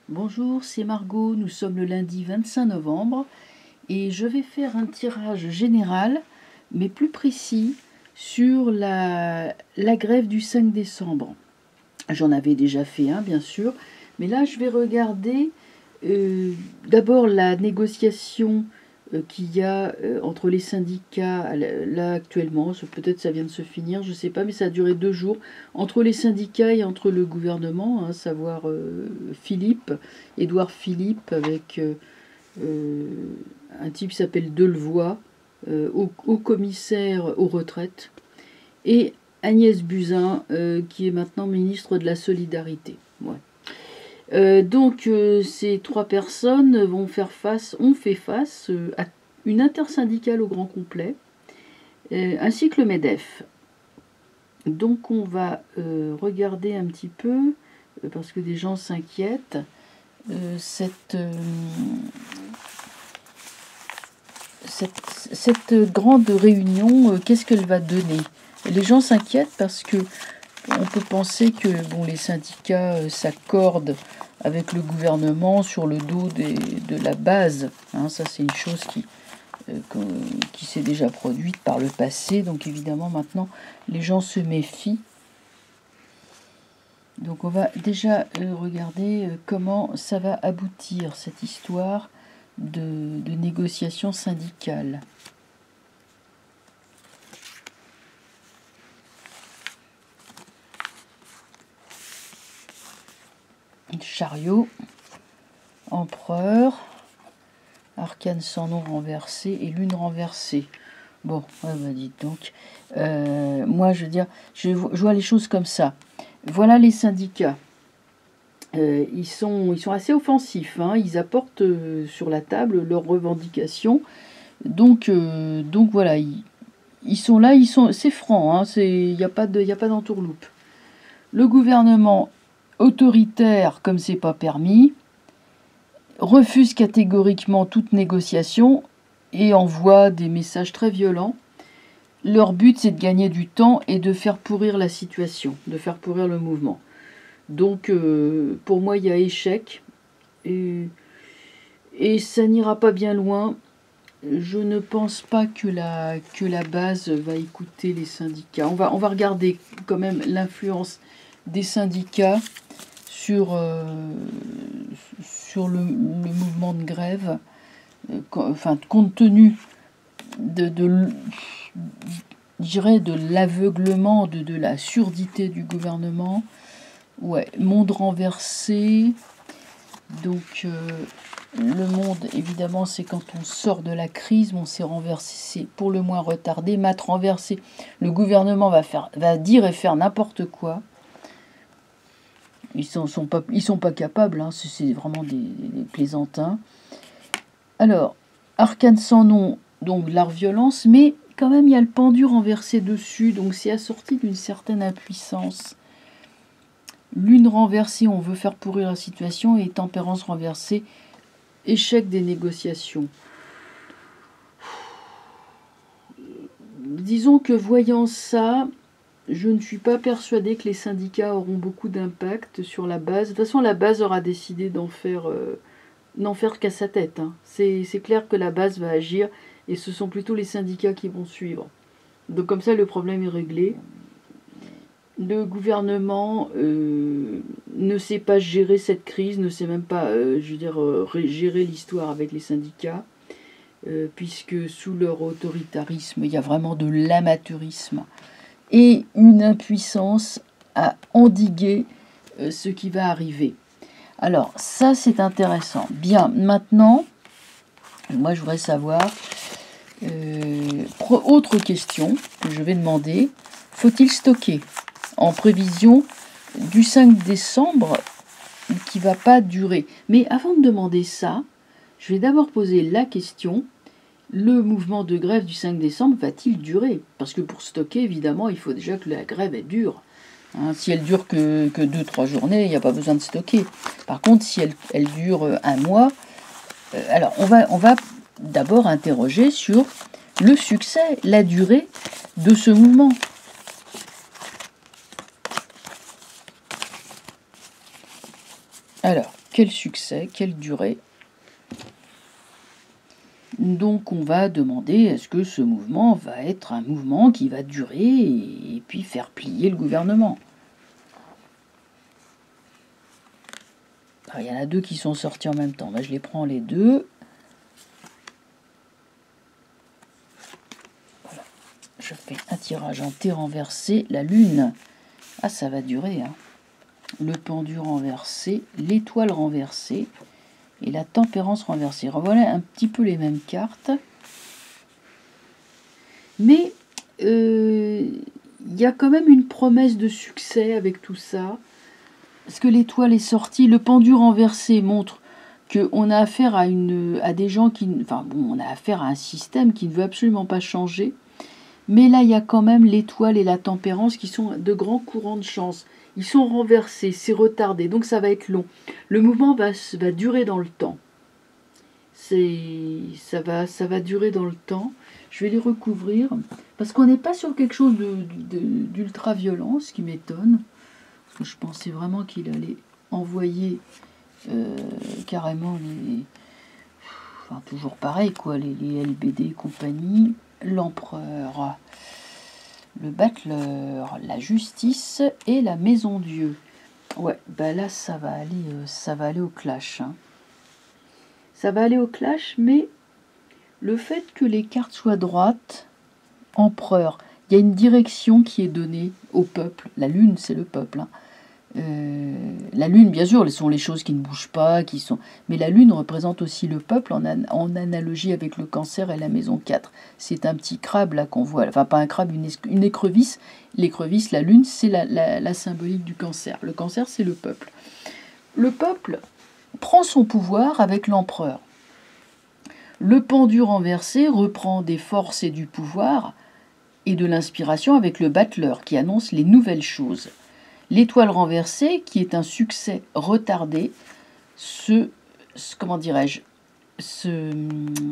Bonjour, c'est Margot, nous sommes le lundi 25 novembre et je vais faire un tirage général, mais plus précis, sur la grève du 5 décembre. J'en avais déjà fait un, bien sûr, mais là je vais regarder d'abord la négociation qu'il y a entre les syndicats là actuellement. Peut-être ça vient de se finir, je ne sais pas, mais ça a duré 2 jours entre les syndicats et entre le gouvernement, savoir Édouard Philippe, avec un type qui s'appelle Delevoye, haut commissaire aux retraites, et Agnès Buzyn, qui est maintenant ministre de la Solidarité. Ouais. Donc ces trois personnes ont fait face à une intersyndicale au grand complet, ainsi que le MEDEF. Donc on va regarder un petit peu, parce que des gens s'inquiètent, cette grande réunion, qu'est-ce qu'elle va donner? Les gens s'inquiètent parce que on peut penser que les syndicats s'accordent avec le gouvernement sur le dos de la base. Ça, c'est une chose qui s'est déjà produite par le passé. Donc évidemment, maintenant, les gens se méfient. Donc on va déjà regarder comment ça va aboutir, cette histoire de négociation syndicale. Chariot, empereur, arcane sans nom renversé et lune renversée. Bon, dites donc. Moi, je veux dire, je vois les choses comme ça. Voilà les syndicats. Ils sont assez offensifs. Ils apportent sur la table leurs revendications. Donc voilà, ils sont là, c'est franc. Il n'y a pas d'entourloupe. Le gouvernement autoritaire, comme c'est pas permis, refuse catégoriquement toute négociation et envoie des messages très violents. Leur but, c'est de gagner du temps et de faire pourrir la situation, de faire pourrir le mouvement. Donc, pour moi, il y a échec. Et ça n'ira pas bien loin. Je ne pense pas que la base va écouter les syndicats. On va regarder quand même l'influence des syndicats sur le mouvement de grève. Compte tenu de l'aveuglement, de la surdité du gouvernement. Ouais, monde renversé. Donc, le monde, évidemment, c'est quand on sort de la crise, on s'est renversé, c'est pour le moins retardé. Mat renversé, le gouvernement va dire et faire n'importe quoi. Ils sont pas capables, c'est vraiment des plaisantins. Alors, arcane sans nom, donc l'art violence, mais quand même il y a le pendu renversé dessus, donc c'est assorti d'une certaine impuissance. Lune renversée, on veut faire pourrir la situation, et tempérance renversée, échec des négociations. Disons que voyant ça, je ne suis pas persuadée que les syndicats auront beaucoup d'impact sur la base. De toute façon, la base aura décidé n'en faire qu'à sa tête. C'est clair que la base va agir, et ce sont plutôt les syndicats qui vont suivre. Donc comme ça, le problème est réglé. Le gouvernement ne sait pas gérer cette crise, ne sait même pas, gérer l'histoire avec les syndicats, puisque sous leur autoritarisme, il y a vraiment de l'amateurisme et une impuissance à endiguer ce qui va arriver. Alors, ça, c'est intéressant. Bien, maintenant, moi, je voudrais savoir, autre question que je vais demander, faut-il stocker en prévision du 5 décembre qui ne va pas durer? Mais avant de demander ça, je vais d'abord poser la question, le mouvement de grève du 5 décembre va-t-il durer? Parce que pour stocker, évidemment, il faut déjà que la grève elle dure. Si elle dure que 2-3 journées, il n'y a pas besoin de stocker. Par contre, si elle dure un mois, alors on va d'abord interroger sur le succès, la durée de ce mouvement. Alors, quel succès, quelle durée. Donc on va demander est-ce que ce mouvement va être un mouvement qui va durer et puis faire plier le gouvernement. Alors, il y en a deux qui sont sortis en même temps. Je les prends les deux. Voilà. Je fais un tirage en T renversé. La lune. Ah, ça va durer. Hein. Le pendu renversé. L'étoile renversée. Et la tempérance renversée. Voilà un petit peu les mêmes cartes. Mais il y a quand même une promesse de succès avec tout ça. Parce que l'étoile est sortie, le pendu renversé montre qu'on a affaire à des gens qui... Enfin bon, on a affaire à un système qui ne veut absolument pas changer. Mais là, il y a quand même l'étoile et la tempérance qui sont de grands courants de chance. Ils sont renversés, c'est retardé, donc ça va être long. Le mouvement va durer dans le temps. Ça va durer dans le temps. Je vais les recouvrir. Parce qu'on n'est pas sur quelque chose d'ultra-violent, ce qui m'étonne. Je pensais vraiment qu'il allait envoyer carrément les... Enfin, toujours pareil, quoi, les LBD et compagnie. L'empereur, le battleur, la justice et la maison Dieu. Ouais, là, ça va aller au clash. Hein. Ça va aller au clash, mais le fait que les cartes soient droites, empereur, il y a une direction qui est donnée au peuple. La lune, c'est le peuple, hein. La lune, bien sûr, ce sont les choses qui ne bougent pas, mais la lune représente aussi le peuple en analogie avec le cancer et la maison 4. C'est un petit crabe là qu'on voit, enfin pas un crabe, une écrevisse. L'écrevisse, la lune, c'est la symbolique du cancer. Le cancer, c'est le peuple. Le peuple prend son pouvoir avec l'empereur. Le pendu renversé reprend des forces et du pouvoir et de l'inspiration avec le battleur qui annonce les nouvelles choses. L'étoile renversée, qui est un succès retardé,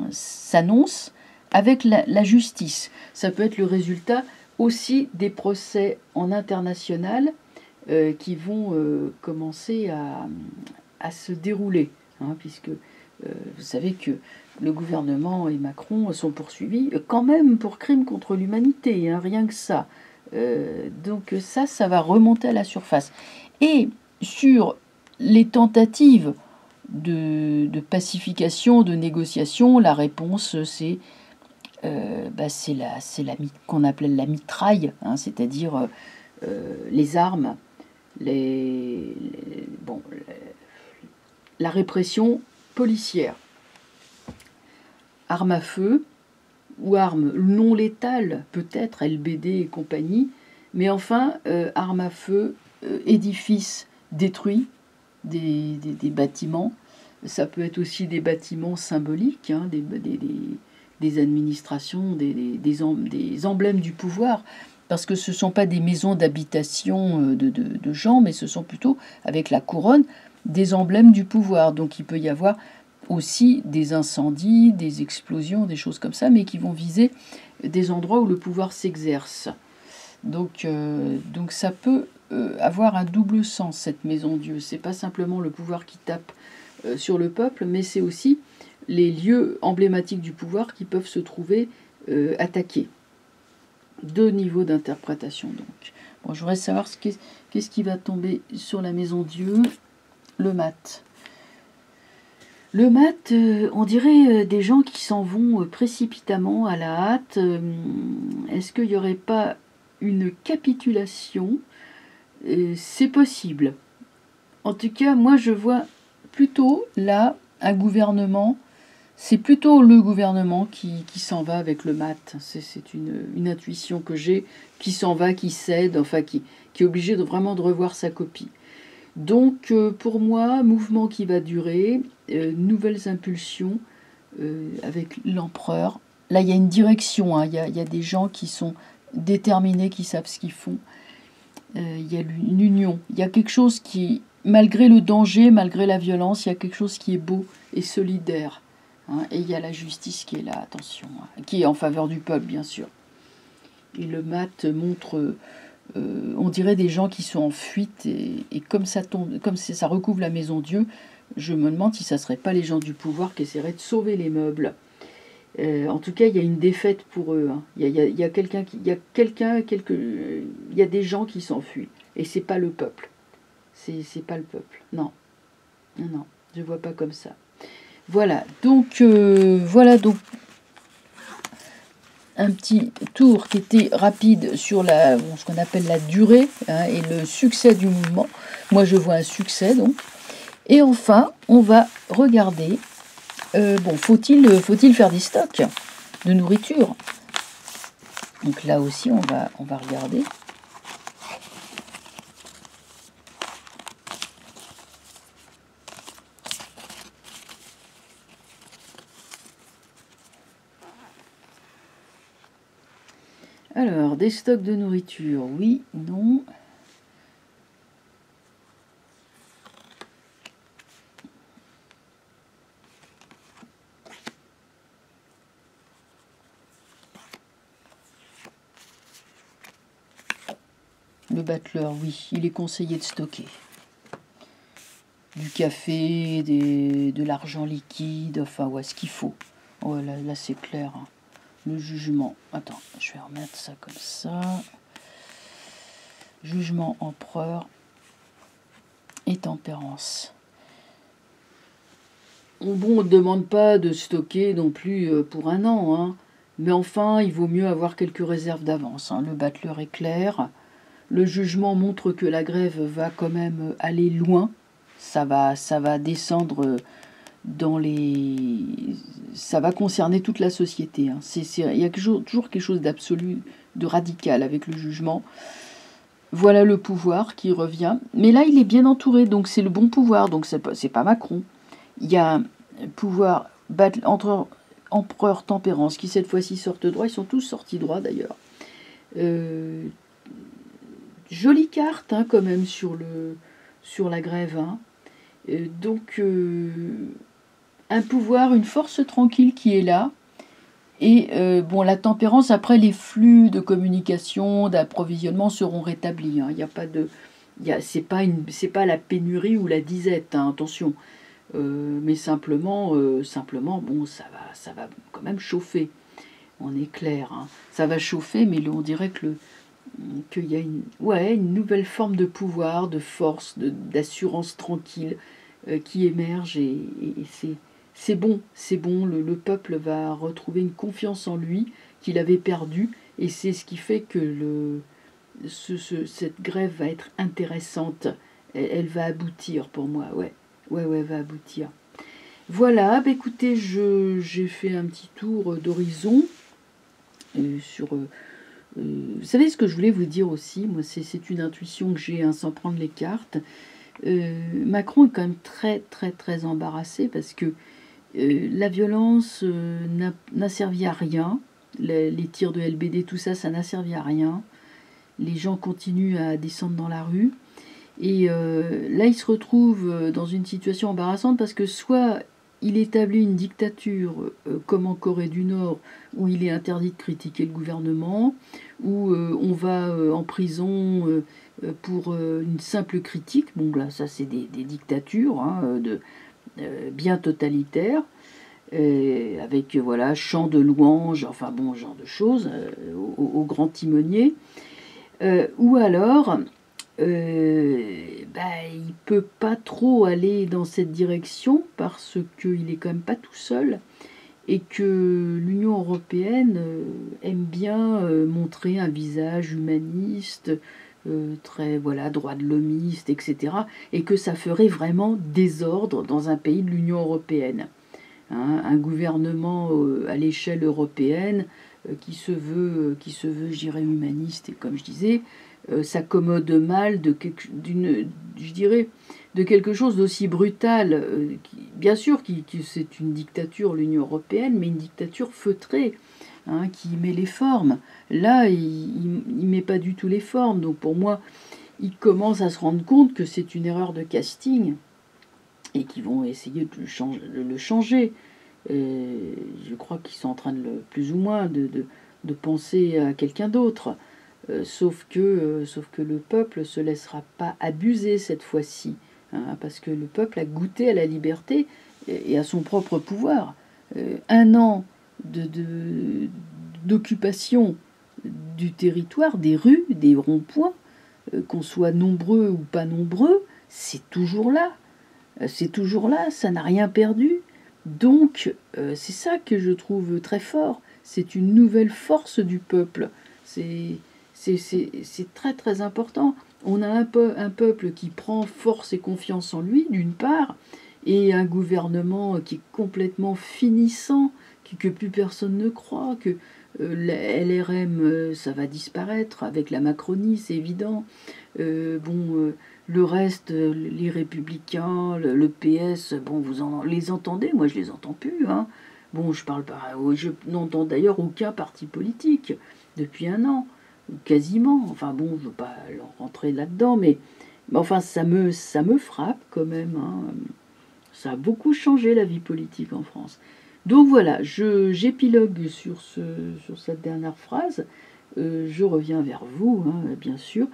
s'annonce avec la justice. Ça peut être le résultat aussi des procès en international qui vont commencer à se dérouler, hein, puisque vous savez que le gouvernement et Macron sont poursuivis quand même pour crimes contre l'humanité, hein, rien que ça. Donc ça va remonter à la surface. Et sur les tentatives de pacification, de négociation, la réponse c'est qu'on appelait la mitraille, hein, c'est-à-dire les armes, la répression policière, armes à feu, ou armes non létales, peut-être, LBD et compagnie, mais enfin, armes à feu, édifices détruits, des bâtiments. Ça peut être aussi des bâtiments symboliques, hein, des administrations, des emblèmes du pouvoir, parce que ce ne sont pas des maisons d'habitation de gens, mais ce sont plutôt, avec la couronne, des emblèmes du pouvoir. Donc il peut y avoir aussi des incendies, des explosions, des choses comme ça, mais qui vont viser des endroits où le pouvoir s'exerce. Donc ça peut avoir un double sens, cette maison Dieu. C'est pas simplement le pouvoir qui tape sur le peuple, mais c'est aussi les lieux emblématiques du pouvoir qui peuvent se trouver attaqués. Deux niveaux d'interprétation, donc. Bon, je voudrais savoir qu'est-ce qui va tomber sur la maison Dieu. Le mat. Le mat, on dirait des gens qui s'en vont précipitamment à la hâte. Est-ce qu'il n'y aurait pas une capitulation? C'est possible. En tout cas, moi je vois plutôt là un gouvernement. C'est plutôt le gouvernement qui s'en va avec le mat. C'est une intuition que j'ai, qui s'en va, qui cède, enfin qui est obligé vraiment de revoir sa copie. Donc pour moi, mouvement qui va durer, nouvelles impulsions avec l'empereur. Là, il y a une direction, hein. Il y a des gens qui sont déterminés, qui savent ce qu'ils font. Il y a une union. Il y a quelque chose qui, malgré le danger, malgré la violence, il y a quelque chose qui est beau et solidaire. Hein. Et il y a la justice qui est là, attention, hein, qui est en faveur du peuple, bien sûr. Et le mat montre... on dirait des gens qui sont en fuite et comme ça tombe, comme ça recouvre la maison Dieu, je me demande si ça ne serait pas les gens du pouvoir qui essaieraient de sauver les meubles. En tout cas, il y a une défaite pour eux. Hein. Il y a quelqu'un qui, il y a des gens qui s'enfuient. Et c'est pas le peuple. C'est pas le peuple. Non, non, non, je vois pas comme ça. Voilà donc un petit tour qui était rapide sur ce qu'on appelle la durée hein, et le succès du mouvement. Moi, je vois un succès donc. Et enfin, on va regarder. Faut-il faire des stocks de nourriture? Donc là aussi, on va regarder. Alors, des stocks de nourriture, oui, non. Le battleur, oui, il est conseillé de stocker. Du café, de l'argent liquide, enfin, ouais, ce qu'il faut. Oh, là c'est clair. Hein. Le jugement. Attends, je vais remettre ça comme ça. Jugement, empereur et tempérance. Bon, on ne demande pas de stocker non plus pour un an, hein. Mais enfin, il vaut mieux avoir quelques réserves d'avance. Hein. Le battleur est clair. Le jugement montre que la grève va quand même aller loin. Ça va descendre dans les... Ça va concerner toute la société. Hein. Il y a toujours quelque chose d'absolu, de radical avec le jugement. Voilà le pouvoir qui revient. Mais là, il est bien entouré, donc c'est le bon pouvoir. Donc c'est pas Macron. Il y a pouvoir entre empereur tempérance qui cette fois-ci sortent droit. Ils sont tous sortis droit d'ailleurs. Jolie carte hein, quand même sur la grève. Hein. Donc un pouvoir, une force tranquille qui est là. Et la tempérance, après les flux de communication, d'approvisionnement seront rétablis. Hein. Il n'y a pas de... c'est pas la pénurie ou la disette, hein, attention. Mais simplement, bon, ça va quand même chauffer. On est clair. Hein. Ça va chauffer, mais on dirait qu'il y a une nouvelle forme de pouvoir, de force, d'assurance tranquille qui émerge et c'est bon, le peuple va retrouver une confiance en lui qu'il avait perdue et c'est ce qui fait que cette grève va être intéressante, elle va aboutir pour moi, ouais, va aboutir. Voilà, écoutez, j'ai fait un petit tour d'horizon sur... vous savez ce que je voulais vous dire aussi, moi c'est une intuition que j'ai hein, sans prendre les cartes. Macron est quand même très très très embarrassé parce que la violence n'a servi à rien. Les tirs de LBD, tout ça, ça n'a servi à rien. Les gens continuent à descendre dans la rue. Et là, il se retrouve dans une situation embarrassante parce que soit il établit une dictature comme en Corée du Nord où il est interdit de critiquer le gouvernement, où on va en prison pour une simple critique. Bon, là, ça, c'est des dictatures hein, bien totalitaires. Avec chant de louanges, enfin bon, genre de choses, au grand timonier. Ou alors, il peut pas trop aller dans cette direction parce qu'il est quand même pas tout seul et que l'Union européenne aime bien montrer un visage humaniste, très droit de l'homiste, etc. Et que ça ferait vraiment désordre dans un pays de l'Union européenne. Hein, un gouvernement à l'échelle européenne qui se veut, je dirais, humaniste, et comme je disais, s'accommode mal de quelque chose d'aussi brutal. Bien sûr c'est une dictature, l'Union européenne, mais une dictature feutrée, hein, qui met les formes. Là, il met pas du tout les formes. Donc pour moi, il commence à se rendre compte que c'est une erreur de casting et qu'ils vont essayer de le changer. Je crois qu'ils sont en train plus ou moins de penser à quelqu'un d'autre. Sauf que le peuple ne se laissera pas abuser cette fois-ci. hein, parce que le peuple a goûté à la liberté et à son propre pouvoir. 1 an d'occupation du territoire, des rues, des ronds-points, qu'on soit nombreux ou pas nombreux, c'est toujours là. C'est toujours là, ça n'a rien perdu. Donc, c'est ça que je trouve très fort. C'est une nouvelle force du peuple. C'est très très important. On a un peuple qui prend force et confiance en lui, d'une part, et un gouvernement qui est complètement finissant, que plus personne ne croit, que la LRM, ça va disparaître avec la Macronie, c'est évident. Le reste, les Républicains, le PS, bon, les entendez, moi je les entends plus. Hein. Bon, je parle pas, je n'entends d'ailleurs aucun parti politique depuis 1 an, quasiment. Enfin bon, je veux pas rentrer là-dedans, mais enfin ça me frappe quand même. Hein. Ça a beaucoup changé la vie politique en France. Donc voilà, j'épilogue sur cette dernière phrase. Je reviens vers vous, hein, bien sûr,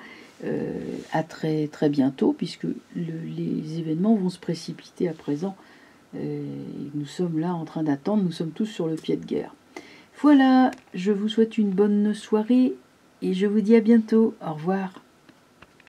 à très, très bientôt, puisque les événements vont se précipiter à présent. Nous sommes là en train d'attendre, nous sommes tous sur le pied de guerre. Voilà, je vous souhaite une bonne soirée et je vous dis à bientôt. Au revoir.